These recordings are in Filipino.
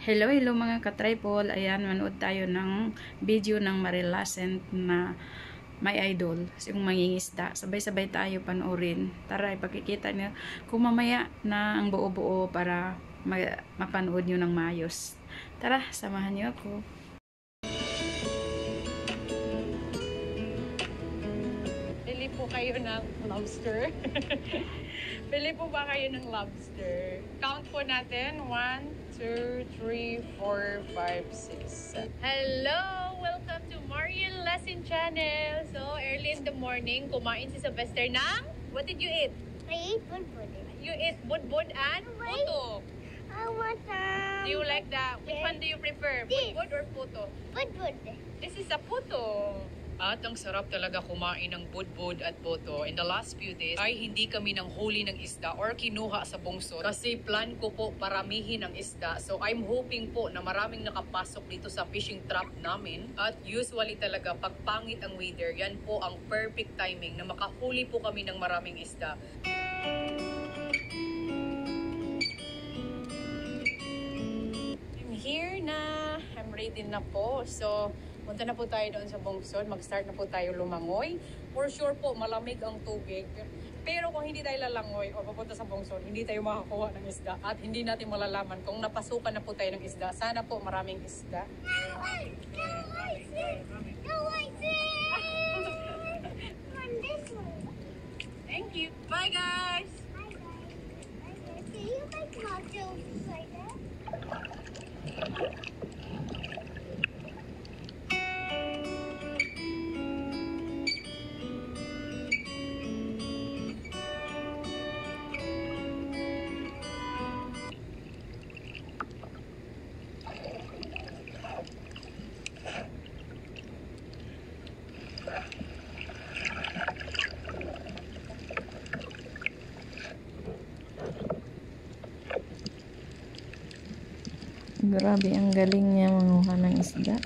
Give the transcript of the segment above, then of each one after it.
Hello, hello mga ka-tripod. Ayan, manood tayo ng video ng Marilascent na may idol, yung mangingisda. Sabay-sabay tayo panoorin. Tara, ipakikita niyo kung mamaya na ang buo-buo para mapanood niyo ng maayos. Tara, samahan niyo ako. Pili po kayo ng lobster. Pili po ba kayo ng lobster? Count po natin. 1, 2, 3, 4, 5, 6. Hello! Welcome to Marilascent Channel. So, early in the morning, kumain si Sylvester ng... What did you eat? I ate budbud. You ate budbud and puto. I want some. Do you like that? Which one do you prefer? This. Budbud or puto? Budbud. This is a puto. At ang sarap talaga kumain ng budbud at puto. In the last few days ay hindi kami nang huli ng isda or kinuha sa bungsod kasi plan ko po paramihin ang isda. So I'm hoping po na maraming nakapasok dito sa fishing trap namin. At usually talaga pag pangit ang weather, yan po ang perfect timing na makahuli po kami ng maraming isda. I'm here na. I'm ready na po. So punta na po tayo doon sa bungsod. Mag-start na po tayo lumangoy. For sure po, malamig ang tubig. Pero kung hindi tayo lalangoy o papunta sa bungsod, hindi tayo makakuha ng isda. At hindi natin malalaman kung napasukan na po tayo ng isda. Sana po maraming isda. Thank you. Bye guys! Can you make nachos like that? Grabe, ang galing niya manguha ng isda.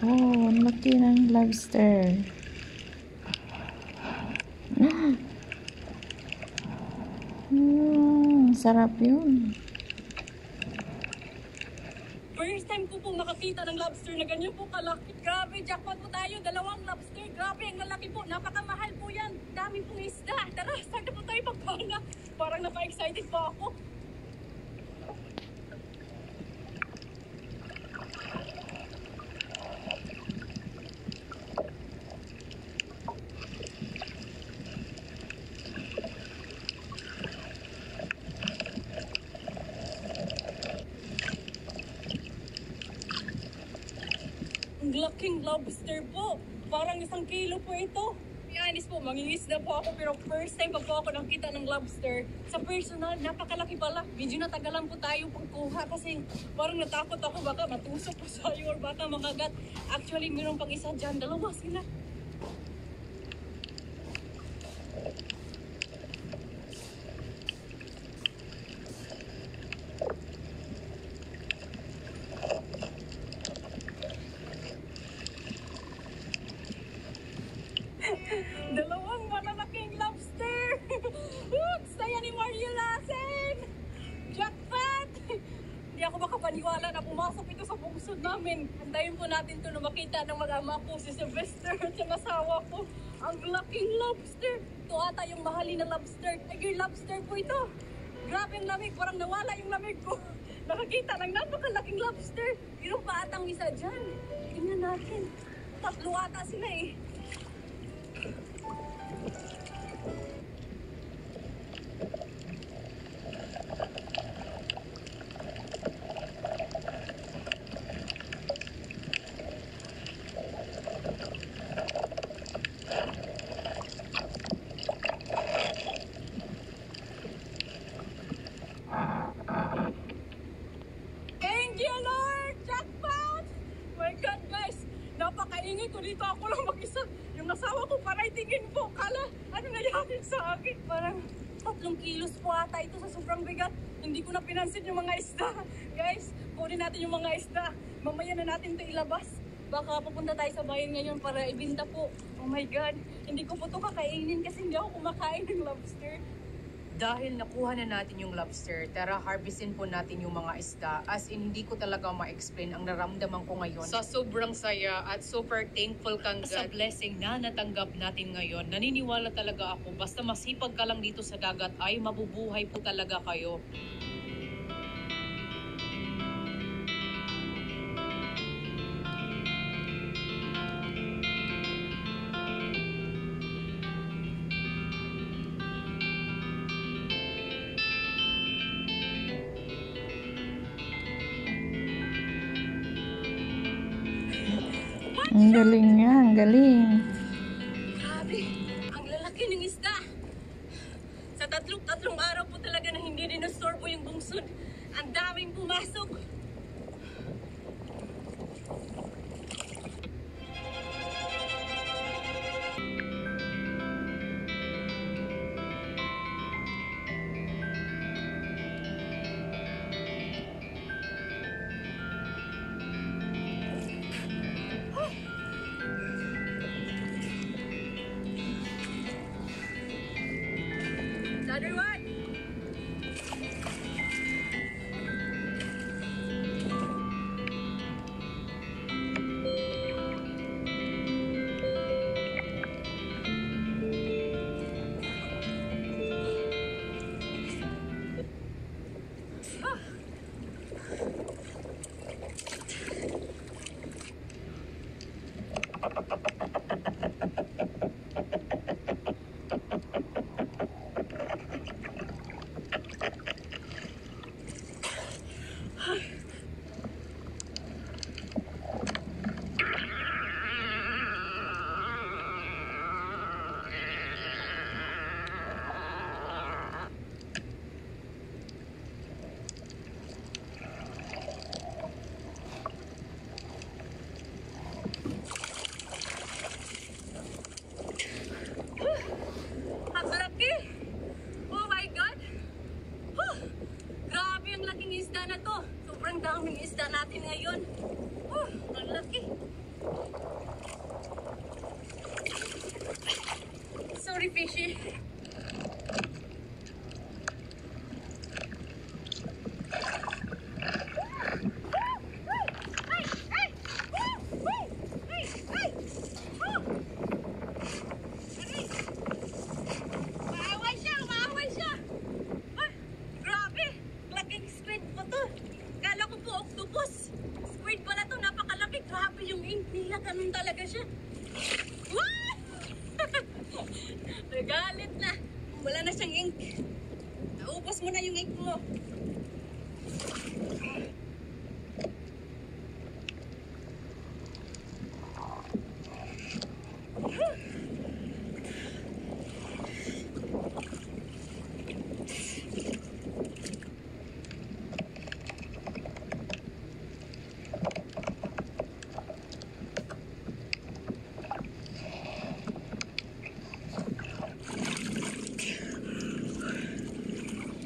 Oh, ang laki ng lobster. Sarap yun. First time ko pong makakita ng lobster na ganyan po kalaki. Grabe, jackpot po tayo. 2 lobster. Grabe, ang lalaki po. Napakamahal po yan. Dami pong isda. Tara, start na po tayo pagpana. Parang napa-excited po ako. Ang laking lobster po. Parang 1 kilo po ito. Honest po, mangingisda po ako pero first time pa po ako nakita ng lobster. Sa personal, napakalaki pala. Medyo natagalan po tayo pagkuha kasi parang natakot ako baka matusok po sa'yo or baka makagat. Actually, mayroon pang isa dyan. 2 sila. Dalawang malalaking lobster! Saya ni Marilascent! Jackpot! Hindi ako makapaniwala na pumasok ito sa bungsod namin. Antayin po natin ito na makita ng mag-ama ko si Sylvester at yung asawa ko. Ang laking lobster! Ito ata yung mahalin na lobster. Tiger lobster po ito. Grabe ang lamig. Parang nawala yung lamig ko. Nakakita ng napakalaking lobster. Pero pa atang isa dyan. Tingnan natin. 3 ata sila eh. Thank you, Lord! Jackpot! My God, guys! Napakaingay ko dito. Ako lang mag-isa. Yung asawa ko parang tingin po. Kala, ano nangyari sa akin? Parang 3 kilos po ata ito sa sobrang bigat. Hindi ko na pinansin yung mga isda. Guys, kunin natin yung mga isda. Mamaya na natin ito ilabas. Baka pupunta tayo sa bayan ngayon para ibinta po. Oh my God, hindi ko po ito kakainin kasi hindi ako kumakain ng lobster. Dahil nakuha na natin yung lobster, tara harvestin po natin yung mga isda. As in, hindi ko talaga ma-explain ang naramdaman ko ngayon. Sa sobrang saya at super thankful kang sa blessing na natanggap natin ngayon. Naniniwala talaga ako, basta masipag ka lang dito sa dagat ay mabubuhay po talaga kayo. Ang galing nga, ang galing. Grabe, ang lalaki ng isda. Sa tatlong araw po talaga na hindi dinastorbo yung bungsod. Ang daming pumasok. Another one. Ang laki! Oh my God! Huh! Grabe ang laking isda na to. Sobrang daming isda natin ngayon. Ang laki. Sorry, fishy. Maaway siya, maaway siya. Ay, grabe, laking squid po to. Kala ko po octopus. Squid pala to, napakalaki. Grabe yung ink nila, ganun talaga siya. Wah! Nagalit na. Wala na siyang ink. Naubos mo na yung ink mo.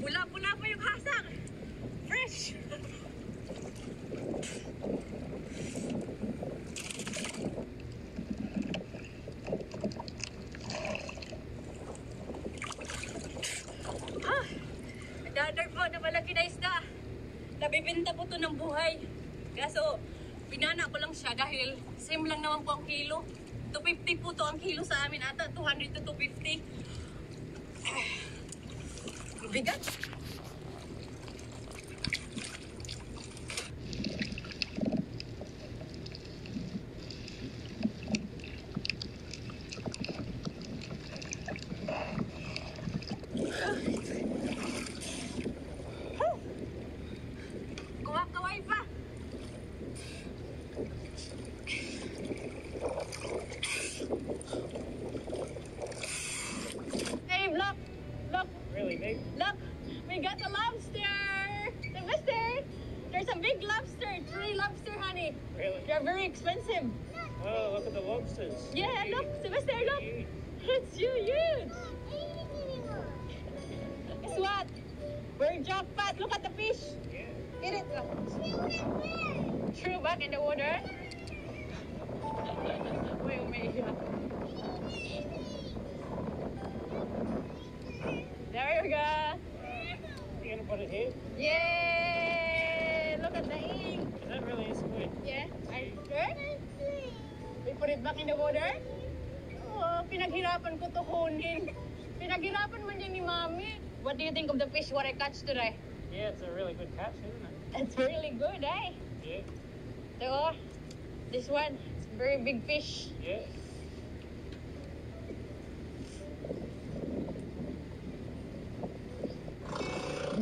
Pula-pula pa yung hasang. Fresh. Another po na malaki na isda. Nabibenta po to ng buhay. Kaso, pinana ko lang siya dahil same lang naman po ang kilo. 250 po to ang kilo sa amin ata. 200 to 250. Bigat. Kumakaway pa. Hey, look! Look! Really big? Look! We got a lobster! Mister! There's a big lobster! 3 lobster, honey! Really? They're very expensive. Oh, look at the lobsters. Yeah, look! Mister, look! Huge. It's huge! Eating anymore. It's what? We're jackpot. Look at the fish. Get it. Threw back in the water. Uy, umiiyak. There you go. You gonna put it here? Yay! Look at the ink. Is that really a squid? Yeah. Are you sure? We put it back in the water. Oh, pinaghirapan ko to kunin. Pinaghirapan man yan ni Mami. What do you think of the fish what I catch today? Yeah, it's a really good catch, isn't it? It's really good, eh? Yeah. So, this one, it's a very big fish. Yeah.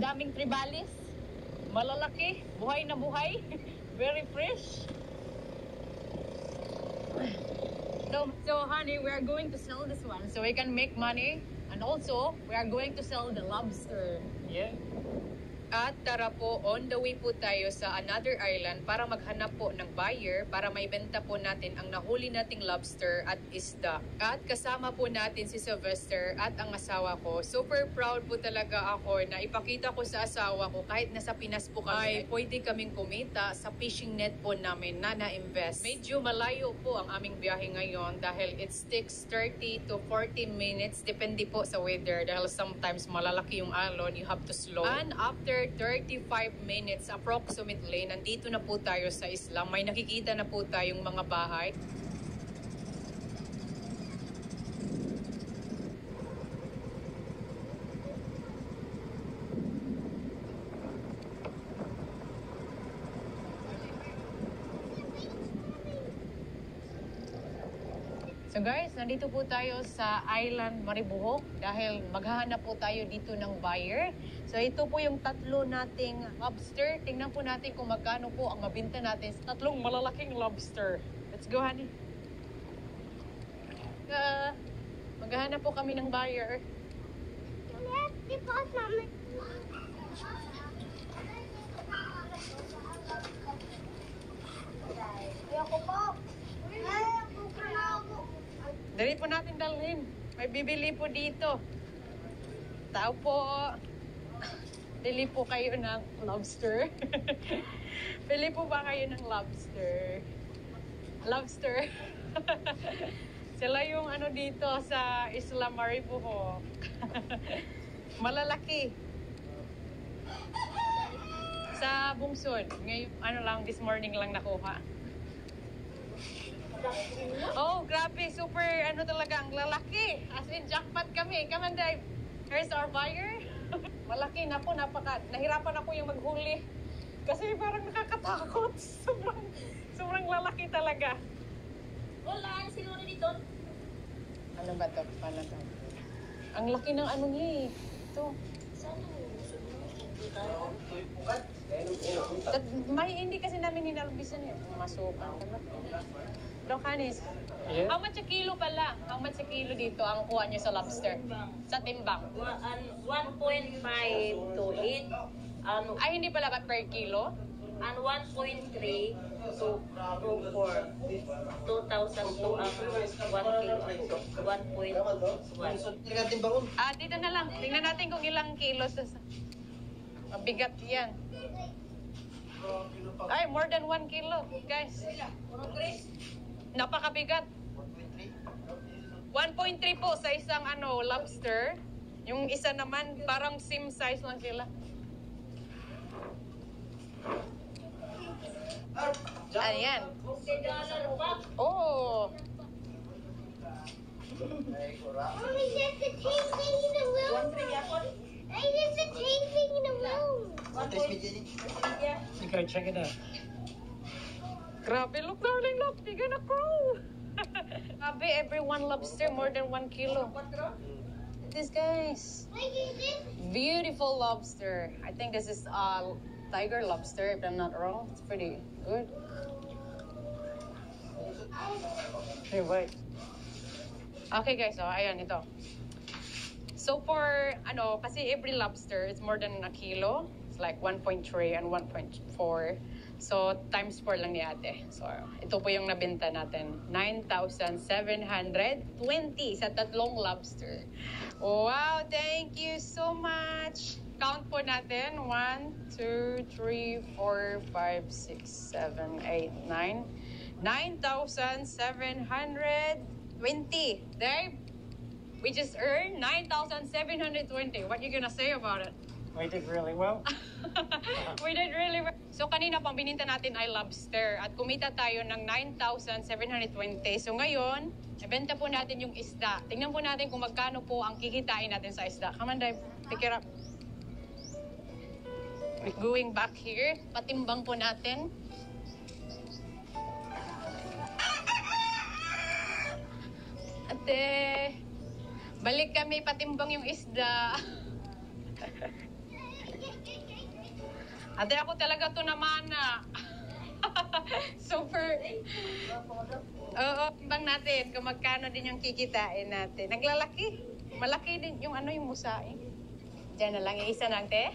Daming tribalis. Malalaki. Buhay na buhay. Very fresh. So honey, we are going to sell this one so we can make money. And also, we are going to sell the lobster. Yeah. At tara po, on the way po tayo sa another island para maghanap po ng buyer para maibenta po natin ang nahuli nating lobster at isda. At kasama po natin si Sylvester at ang asawa ko. Super proud po talaga ako na ipakita ko sa asawa ko kahit nasa Pinas po kami ay pwede kaming kumita sa fishing net po namin na na-invest. Medyo malayo po ang aming biyahe ngayon dahil it takes 30 to 40 minutes depende po sa weather dahil sometimes malalaki yung alon, you have to slow. And after 35 minutes approximately, nandito na po tayo sa isla. May nakikita na po tayong mga bahay. So guys, nandito po tayo sa Island Maribohok dahil maghahanap po tayo dito ng buyer. So ito po yung tatlo nating lobster. Tingnan po natin kung magkano po ang mabinta natin sa tatlong malalaking lobster. Let's go, honey. Maghahanap po kami ng buyer. Ayoko po. Ayoko po. Dali po natin dalhin. May bibili po dito. Tao po. Bili po kayo ng lobster. Bili po ba kayo ng lobster? Lobster. Sila yung ano dito sa Isla Maribohok. Malalaki. Sa Bungsod. Ngayon, ano lang, this morning lang nakuha. Oh, grabe. Super, ano talaga, ang lalaki. As in, jackpot kami. Come on, Dave. Here's our buyer. Malaki na po, nahirapan ako yung maghuli. Kasi parang nakakatakot. Sobrang lalaki talaga. Wala, sino na dito? Ano ba ito? Paano ito? Ang laki ng ano niya eh. Ito. Hindi kasi namin hinalbisan eh. Masukan. Locanis. Yeah. How much a kilo pala? How much a kilo dito ang kuha niyo sa lobster? Sa timbang. 1.5 to 8 Ay, hindi pala ba per kilo? and 1.3 to 4 2,000 to 1 kilo 1.1 Ah, dito na lang. Tingnan natin kung ilang kilos. Mabigat yan. Ay, more than 1 kilo, guys. Napakabigat. 1.3 po sa isang lobster. Yung isa naman, parang same size lang sila. Ayan. Oh. Mommy, there's a changing in the room. Hey, there's a changing in the room. You go check it out. Grabe, look darling, look. They're gonna grow. Grabe, every one lobster more than 1 kilo. This guys. What is this? Beautiful lobster. I think this is tiger lobster, if I'm not wrong. It's pretty good. Hey, wait. Okay guys, so ayan ito. So for kasi every lobster is more than a kilo. It's like 1.3 and 1.4. So times 4 lang ni ate. So ito po yung nabenta natin. 9,720 sa tatlong lobster. Wow, thank you so much. count po natin. 1, 2, 3, 4, 5, 6, 7, 8, 9. 9,720. There, we just earned 9,720. What you gonna say about it? We did really well. We did really well. So kanina pang bininta natin ay lobster at kumita tayo ng 9,720. So ngayon, ibenta po natin yung isda. Tingnan po natin kung magkano po ang kikitain natin sa isda. Come on, Dave. Pick it up. We're going back here. Patimbang po natin. Ate, balik kami patimbang yung isda. Ate, ako talaga to naman na. Super. Oo, timbang natin kung magkano din yung kikitain natin. Naglalaki. Malaki din yung yung musaing. Diyan na lang, isa lang, te.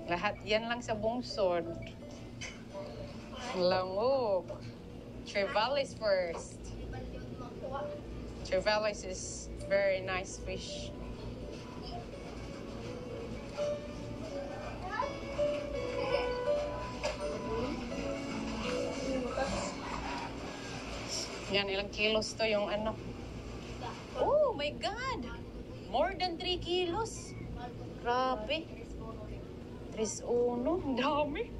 Lahat yan lang sa bungsod. Langog. Trevallis first. Trevallis is very nice fish. Yan, ilang kilos to yung ano. Oh my God! More than 3 kilos. Grabe. 3-1. Ang dami.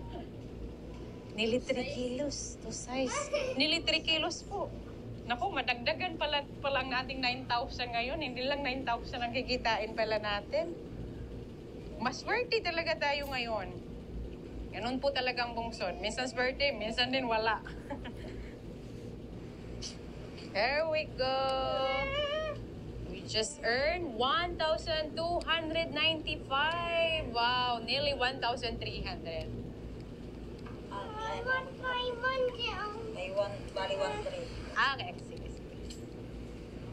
Nearly 3 kilos to size. Nearly 3 kilos po. Naku, madagdagan pala ang ating 9,000 ngayon. Hindi lang 9,000 ang kikitain pala natin. Mas swerte talaga tayo ngayon. Ganun po talagang bungsod. Minsan swerte, minsan din wala. There we go. We just earned 1,295. Wow, nearly 1,300. I want my one down. Bali 1-3. Okay, sige.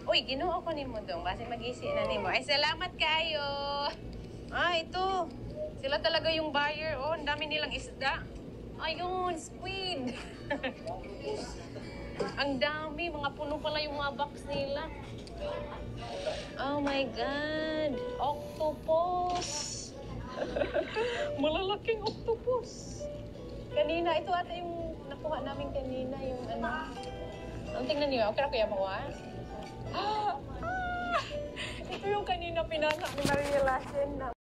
Uy, ginuo ko ni mo dong. Kasi mag-isi na ni mo. Ay, salamat kayo. Ito. Sila talaga yung buyer. Oh, ang dami nilang isda. Ayun, squid. Ang dami. Mga puno pala yung mga box nila. Oh my God. Octopus. Malalaking octopus. Kanina, ito ata yung nakuha namin kanina. Yung ano. Ang tingnan niyo. Okay na kuya mo, Ito yung kanina pinasa ni Maria Lassen na